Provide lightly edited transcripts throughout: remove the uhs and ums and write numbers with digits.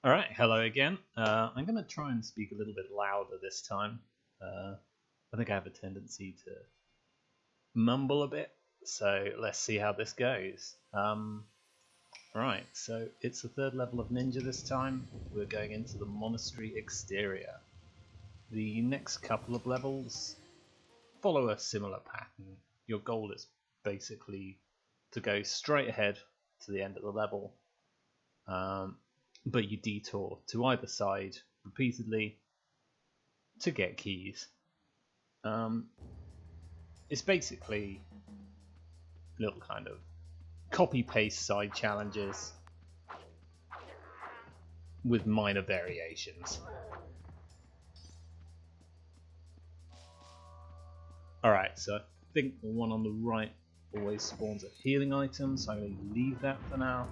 Alright, hello again. I'm going to try and speak a little bit louder this time. I think I have a tendency to mumble a bit, so let's see how this goes. Right, so it's the third level of Ninja this time. We're going into the Monastery exterior. The next couple of levels follow a similar pattern. Your goal is basically to go straight ahead to the end of the level. But you detour to either side repeatedly to get keys. It's basically little kind of copy-paste side challenges with minor variations. Alright, so I think the one on the right always spawns a healing item, so I'm going to leave that for now.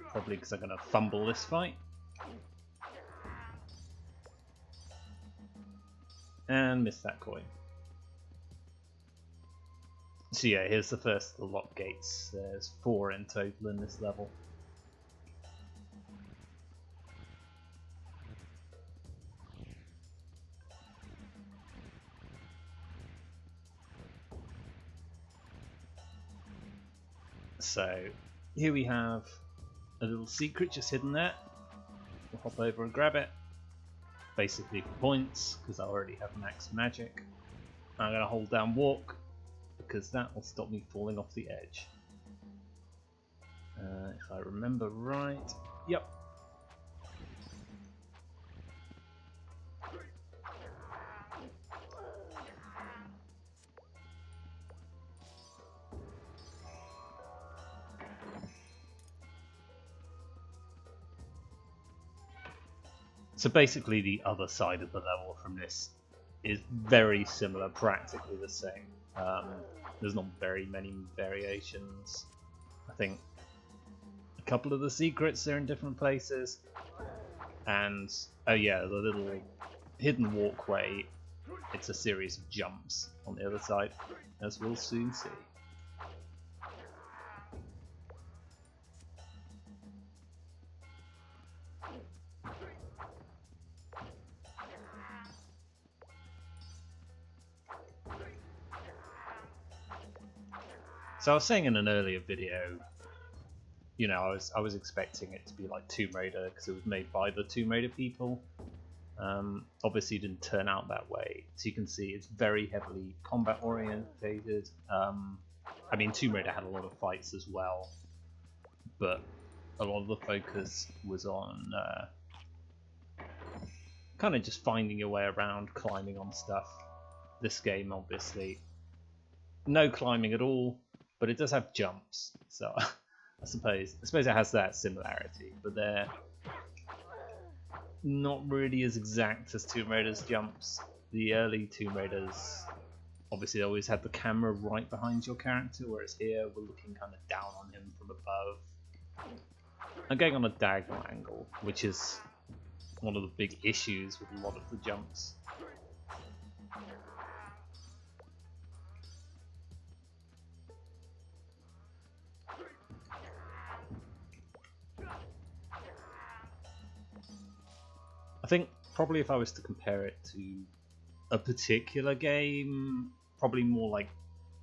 Probably because I'm going to fumble this fight. And miss that coin. So yeah, here's the first of the lock gates. There's 4 in total in this level. So here we have a little secret just hidden there. We'll hop over and grab it. Basically for points, because I already have max magic. I'm going to hold down walk, because that will stop me falling off the edge. If I remember right, yep. So basically the other side of the level from this is very similar, practically the same. There's not very many variations. I think a couple of the secrets are in different places. And, oh yeah, the little hidden walkway, it's a series of jumps on the other side, as we'll soon see. So I was saying in an earlier video, you know, I was expecting it to be like Tomb Raider because it was made by the Tomb Raider people. Obviously, it didn't turn out that way. So you can see it's very heavily combat orientated. I mean, Tomb Raider had a lot of fights as well, but a lot of the focus was on kind of just finding your way around, climbing on stuff. This game, obviously, no climbing at all, but it does have jumps, so I suppose it has that similarity, but they're not really as exact as Tomb Raider's jumps. The early Tomb Raiders obviously always had the camera right behind your character, whereas here we're looking kind of down on him from above. I'm going on a diagonal angle, which is one of the big issues with a lot of the jumps. I think probably if I was to compare it to a particular game, probably more like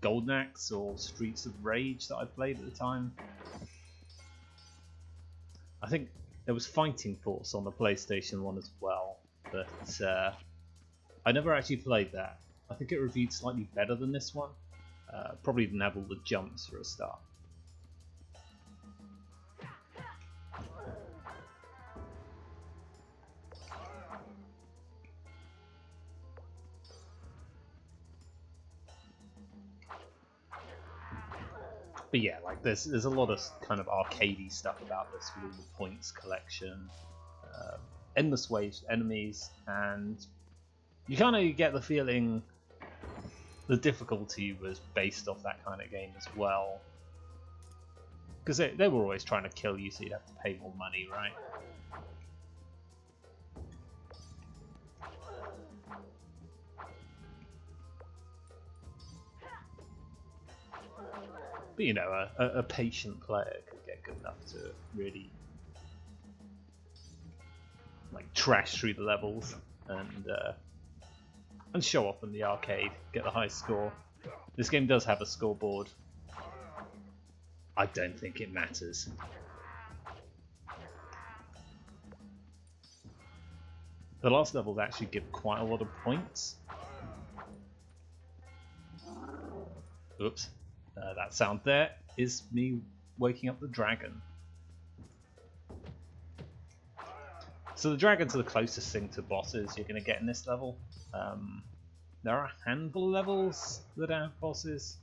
Golden Axe or Streets of Rage that I played at the time. I think there was Fighting Force on the PlayStation 1 as well, but I never actually played that. I think it reviewed slightly better than this one. Probably didn't have all the jumps for a start. But yeah, like there's a lot of kind of arcadey stuff about this with all the points collection, endless waves of enemies, and you kind of get the feeling the difficulty was based off that kind of game as well. Because they were always trying to kill you, so you'd have to pay more money, right? But you know, a patient player could get good enough to really like trash through the levels and show off in the arcade, get the high score. This game does have a scoreboard. I don't think it matters. The last levels actually give quite a lot of points. Oops, that sound there is me waking up the dragon. So the dragons are the closest thing to bosses you're going to get in this level. There are a handful of levels that have bosses.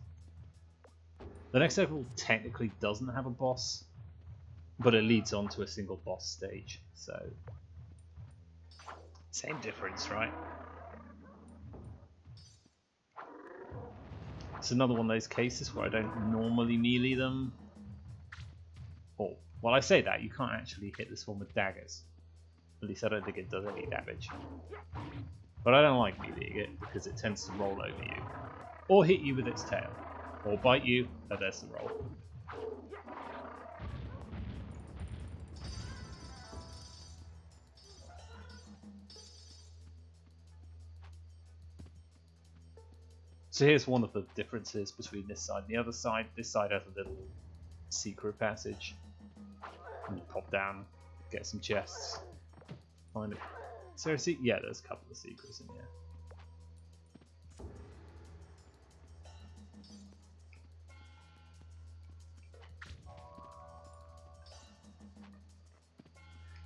The next level technically doesn't have a boss, but it leads on to a single boss stage, so same difference, right? It's another one of those cases where I don't normally melee them. Or, well, I say that, you can't actually hit this one with daggers. At least I don't think it does any damage. But I don't like meleeing it because it tends to roll over you. Or hit you with its tail. Or bite you. Oh, there's the roll. So here's one of the differences between this side and the other side. This side has a little secret passage. And you pop down, get some chests. Find it. Seriously? Yeah, there's a couple of secrets in here.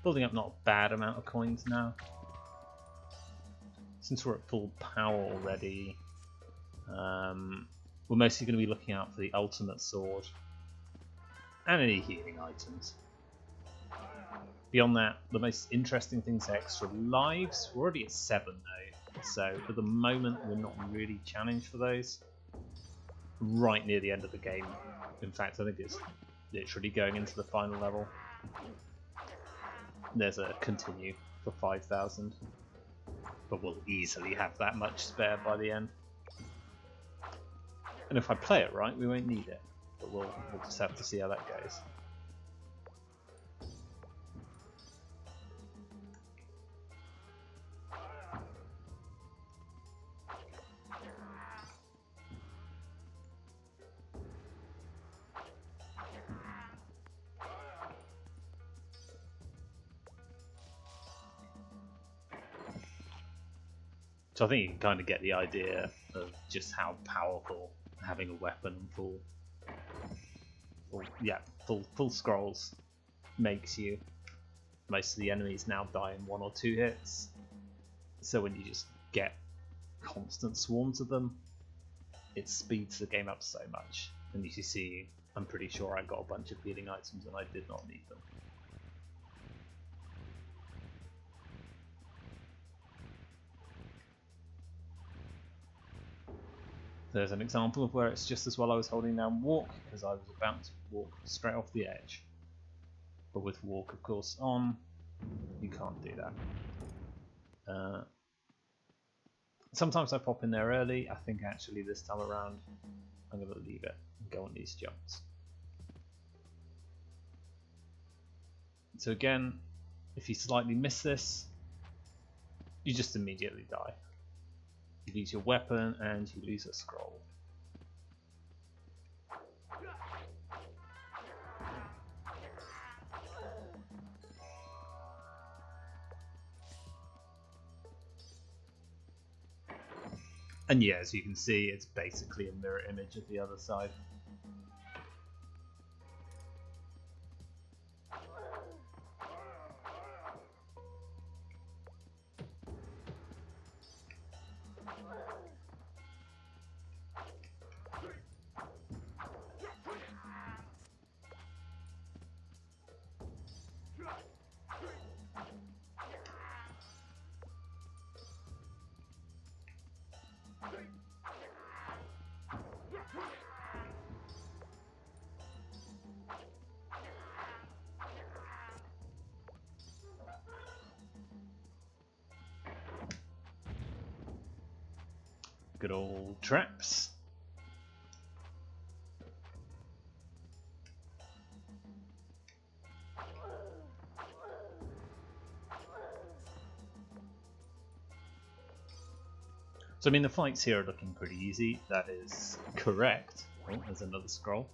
Building up not a bad amount of coins now. Since we're at full power already, we're mostly going to be looking out for the ultimate sword and any healing items. Beyond that, the most interesting things are extra lives. We're already at 7 though, so at the moment we're not really challenged for those. Right near the end of the game. In fact, I think it's literally going into the final level. There's a continue for 5,000, but we'll easily have that much spare by the end. And if I play it right, we won't need it, but we'll just have to see how that goes. So I think you can kind of get the idea of just how powerful having a weapon full scrolls makes you. Most of the enemies now die in 1 or 2 hits, so when you just get constant swarms of them, it speeds the game up so much. And you see, I'm pretty sure I got a bunch of healing items and I did not need them. There's an example of where it's just as well I was holding down walk, because I was about to walk straight off the edge. But with walk, of course, on, you can't do that. Sometimes I pop in there early. I think actually this time around I'm going to leave it and go on these jumps. So again, if you slightly miss this, you just immediately die. You lose your weapon and you lose a scroll. And yeah, as you can see, it's basically a mirror image of the other side. Good old traps. So I mean the fights here are looking pretty easy, that is correct. Oh, there's another scroll.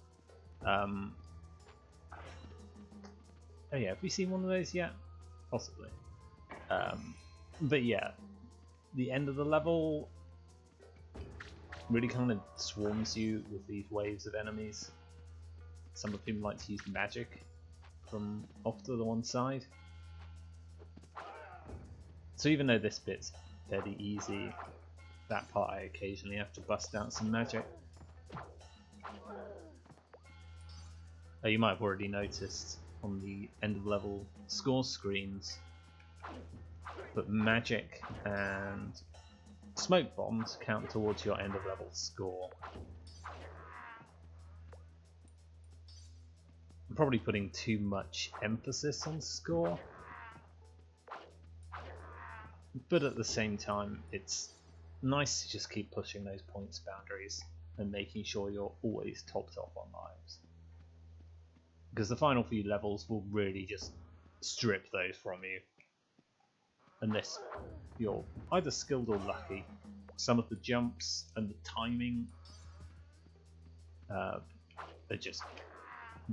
Oh yeah, have we seen one of those yet? Possibly. But yeah, the end of the level really kind of swarms you with these waves of enemies. Some of them like to use magic from off to the one side. So even though this bit's fairly easy, that part I occasionally have to bust out some magic. You might have already noticed on the end of level score screens, but magic and smoke bombs count towards your end of level score. I'm probably putting too much emphasis on score, but at the same time it's nice to just keep pushing those points boundaries and making sure you're always topped off on lives. Because the final few levels will really just strip those from you. Unless you're either skilled or lucky. Some of the jumps and the timing are just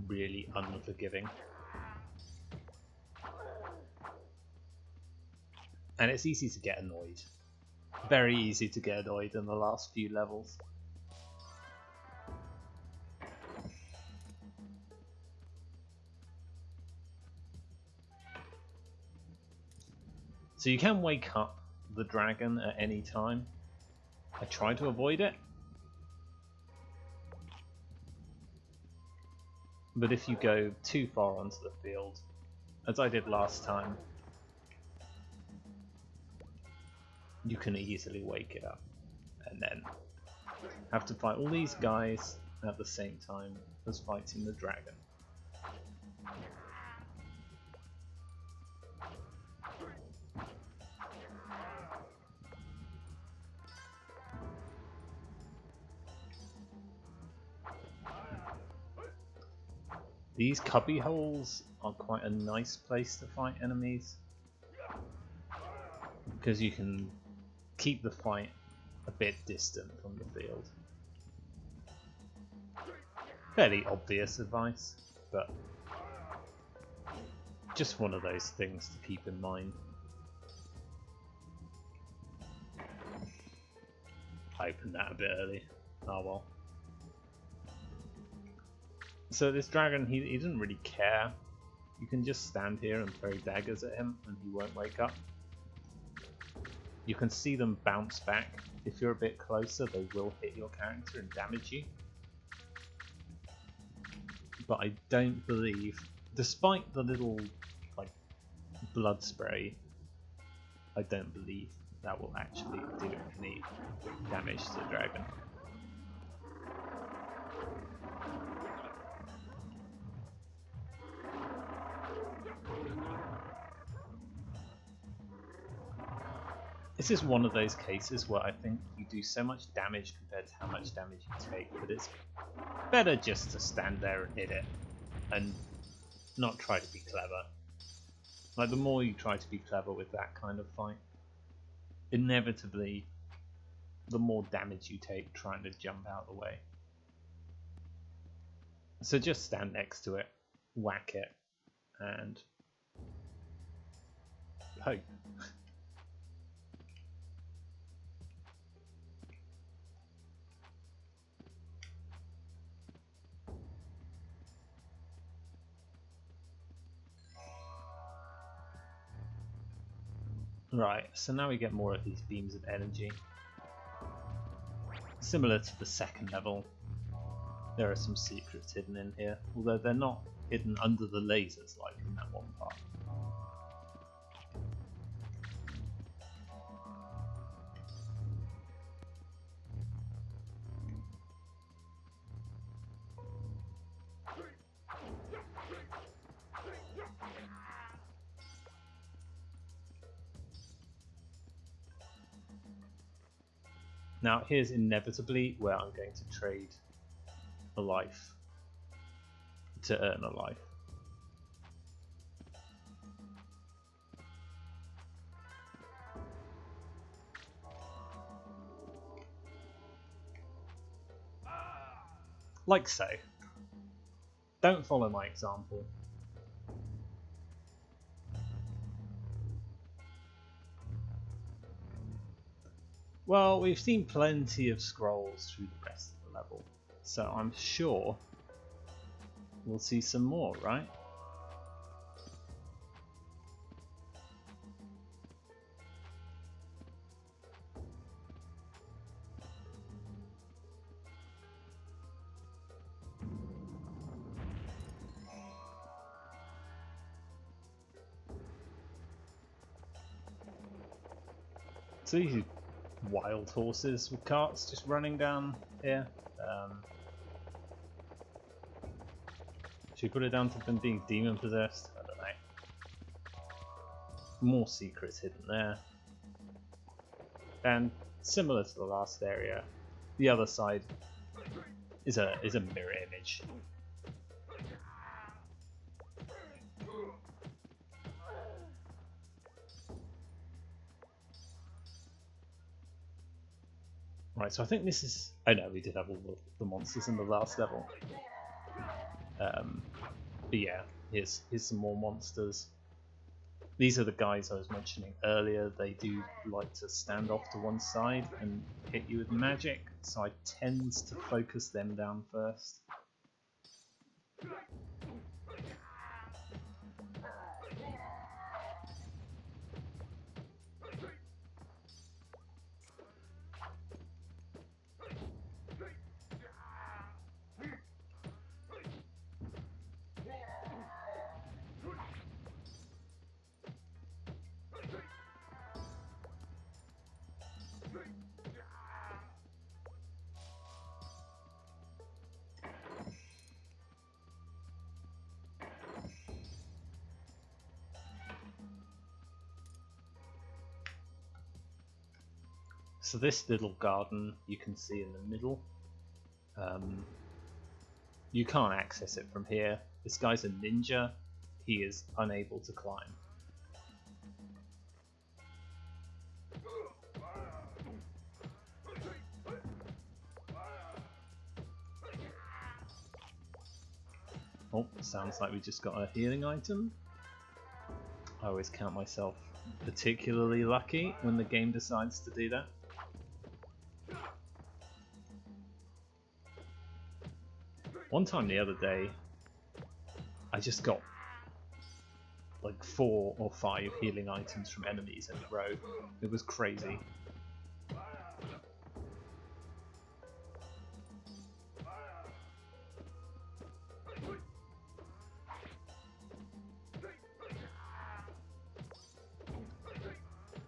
really unforgiving. And it's easy to get annoyed. Very easy to get annoyed in the last few levels. So you can wake up the dragon at any time. I try to avoid it. But if you go too far onto the field, as I did last time, you can easily wake it up and then have to fight all these guys at the same time as fighting the dragon. These cubby holes are quite a nice place to fight enemies, because you can keep the fight a bit distant from the field. Fairly obvious advice, but just one of those things to keep in mind. I opened that a bit early. Oh well. So this dragon, he doesn't really care. You can just stand here and throw daggers at him and he won't wake up. You can see them bounce back. If you're a bit closer, they will hit your character and damage you. But I don't believe, despite the little like blood spray, I don't believe that will actually do any damage to the dragon. This is one of those cases where I think you do so much damage compared to how much damage you take that it's better just to stand there and hit it and not try to be clever. Like, the more you try to be clever with that kind of fight, inevitably the more damage you take trying to jump out of the way. So just stand next to it, whack it, and hope. Right, so now we get more of these beams of energy. Similar to the second level, there are some secrets hidden in here, although they're not hidden under the lasers like in that one part. Now here's inevitably where I'm going to trade a life to earn a life. Like so. Don't follow my example. Well, we've seen plenty of scrolls through the rest of the level, so I'm sure we'll see some more, right? So these are wild horses with carts just running down here. Should we put it down to them being demon possessed? I don't know. More secrets hidden there. And similar to the last area, the other side is a mirror image. Right, so I think this is... Oh no, we did have all the monsters in the last level. But yeah, here's some more monsters. These are the guys I was mentioning earlier. They do like to stand off to one side and hit you with magic, so I tend to focus them down first. So this little garden you can see in the middle, you can't access it from here. This guy's a ninja, he is unable to climb. Oh, sounds like we just got a healing item. I always count myself particularly lucky when the game decides to do that. One time the other day, I just got like 4 or 5 healing items from enemies in a row. It was crazy.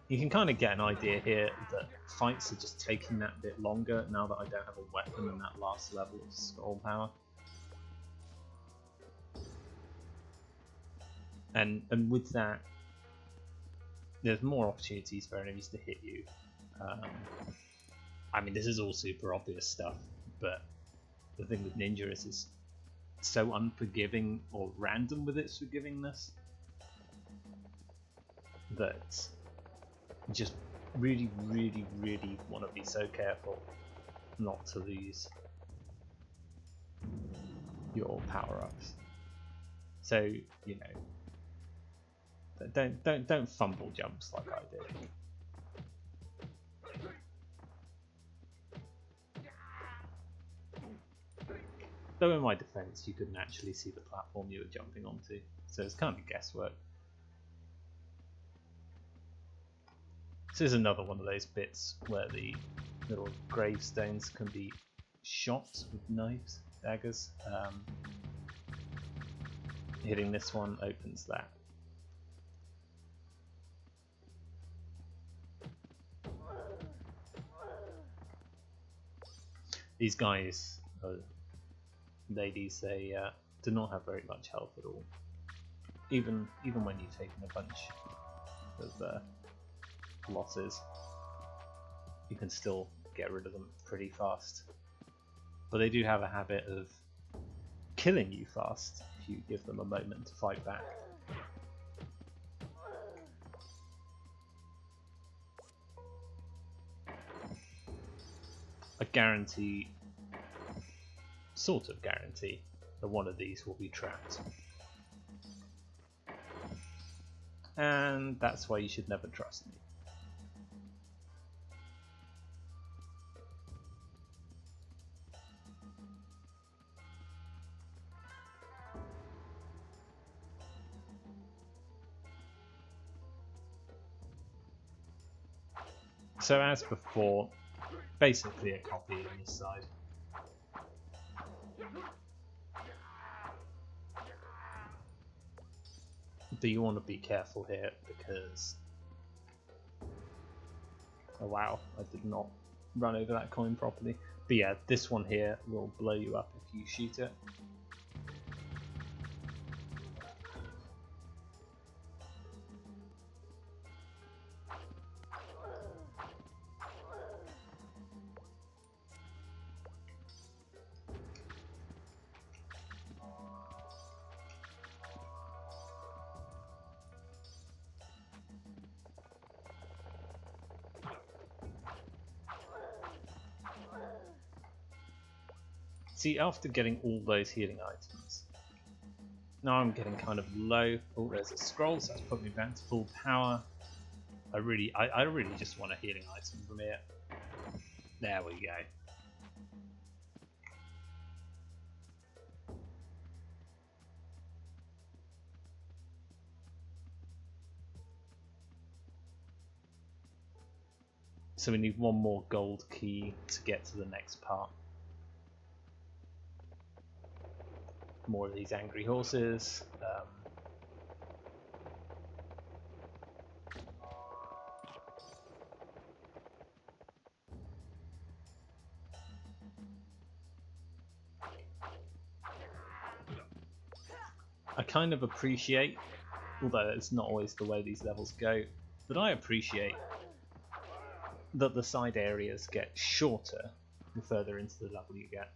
You can kind of get an idea here that fights are just taking that bit longer now that I don't have a weapon in that last level of scroll power. And with that, there's more opportunities for enemies to hit you. I mean, this is all super obvious stuff, but the thing with Ninja is it's so unforgiving or random with its forgivingness that you just really, really, really want to be so careful not to lose your power-ups. So, you know, don't fumble jumps like I did. Though in my defense, you couldn't actually see the platform you were jumping onto, so it's kind of guesswork. This is another one of those bits where the little gravestones can be shot with knives, daggers. Hitting this one opens that. These guys, ladies, they do not have very much health at all. Even when you've taken a bunch of losses, you can still get rid of them pretty fast. But they do have a habit of killing you fast if you give them a moment to fight back. I guarantee sort of guarantee that one of these will be trapped. And that's why you should never trust me. So as before, basically a copy on this side. But you want to be careful here because... Oh wow, I did not run over that coin properly. But yeah, this one here will blow you up if you shoot it. See, after getting all those healing items, now I'm getting kind of low. Oh, there's a scroll, so that's put me back to full power. I really just want a healing item from here. There we go. So we need one more gold key to get to the next part. More of these angry horses. I kind of appreciate, although it's not always the way these levels go, but I appreciate that the side areas get shorter the further into the level you get.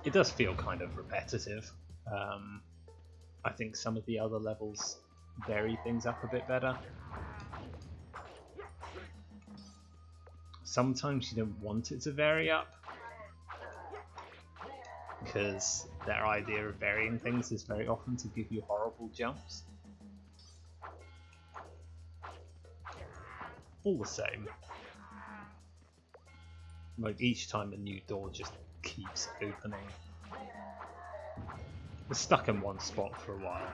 It does feel kind of repetitive. I think some of the other levels vary things up a bit better. Sometimes you don't want it to vary up, because their idea of varying things is very often to give you horrible jumps. All the same, like each time a new door just keeps opening. We're stuck in one spot for a while.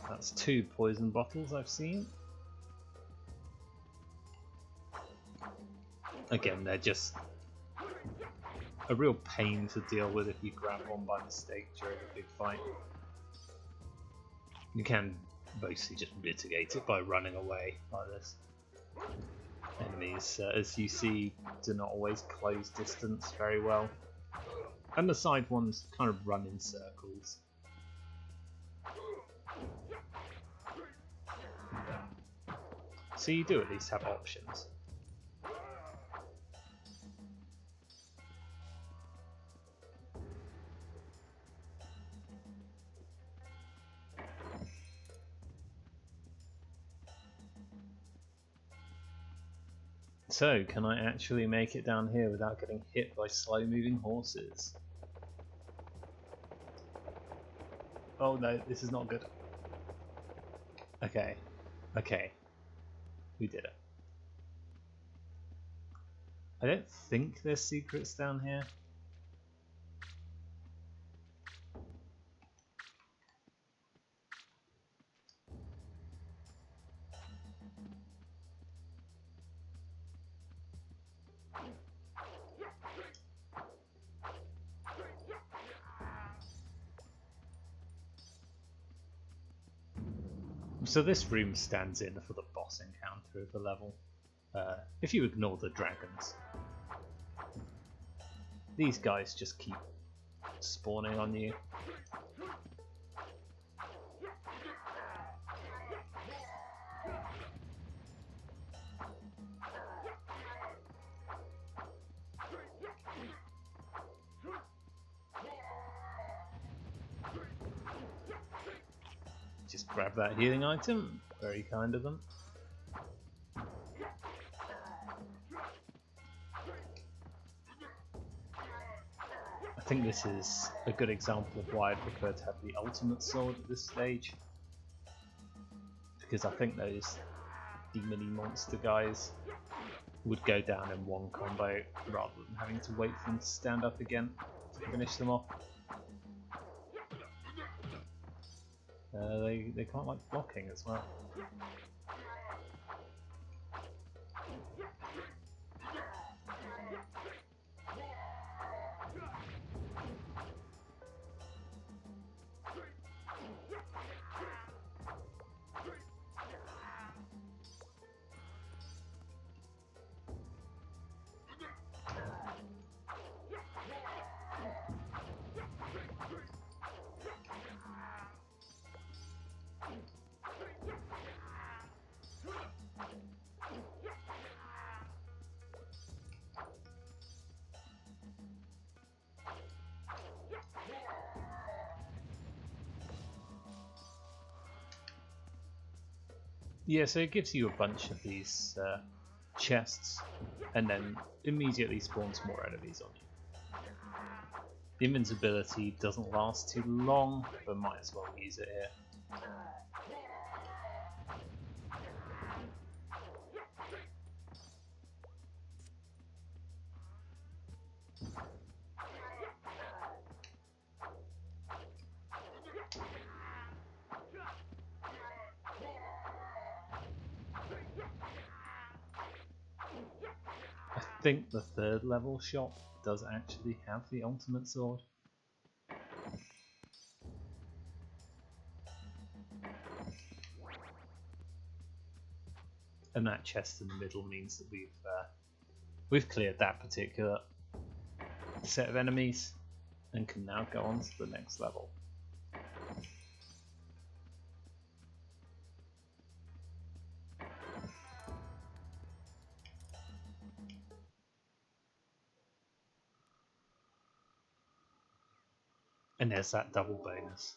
That's 2 poison bottles I've seen. Again, they're just a real pain to deal with if you grab one by mistake during a big fight. You can basically just mitigate it by running away like this. Enemies, as you see, do not always close distance very well. And the side ones kind of run in circles. So you do at least have options. So, can I actually make it down here without getting hit by slow-moving horses? Oh no, this is not good. Okay, okay. We did it. I don't think there's secrets down here. So this room stands in for the boss encounter of the level, if you ignore the dragons. these guys just keep spawning on you. Just grab that healing item, very kind of them. I think this is a good example of why I prefer to have the ultimate sword at this stage, because I think those demon-y monster guys would go down in one combo rather than having to wait for them to stand up again to finish them off. They quite like blocking as well. Yeah, so it gives you a bunch of these chests, and then immediately spawns more enemies on you. The invincibility doesn't last too long, but might as well use it here. I think the third level shop does actually have the ultimate sword. And that chest in the middle means that we've cleared that particular set of enemies and can now go on to the next level. And there's that double bonus.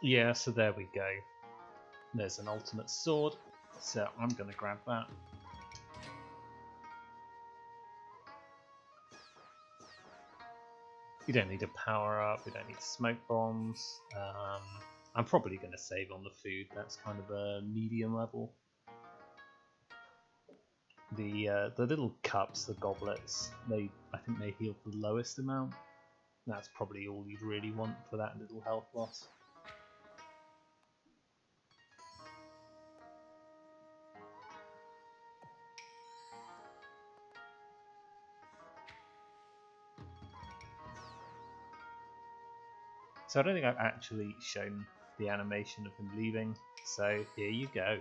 Yeah, so there we go. There's an ultimate sword, so I'm going to grab that. You don't need a power up, you don't need smoke bombs. I'm probably going to save on the food, that's kind of a medium level. The little cups, the goblets, I think they heal the lowest amount. That's probably all you'd really want for that little health loss. So I don't think I've actually shown the animation of him leaving, so here you go.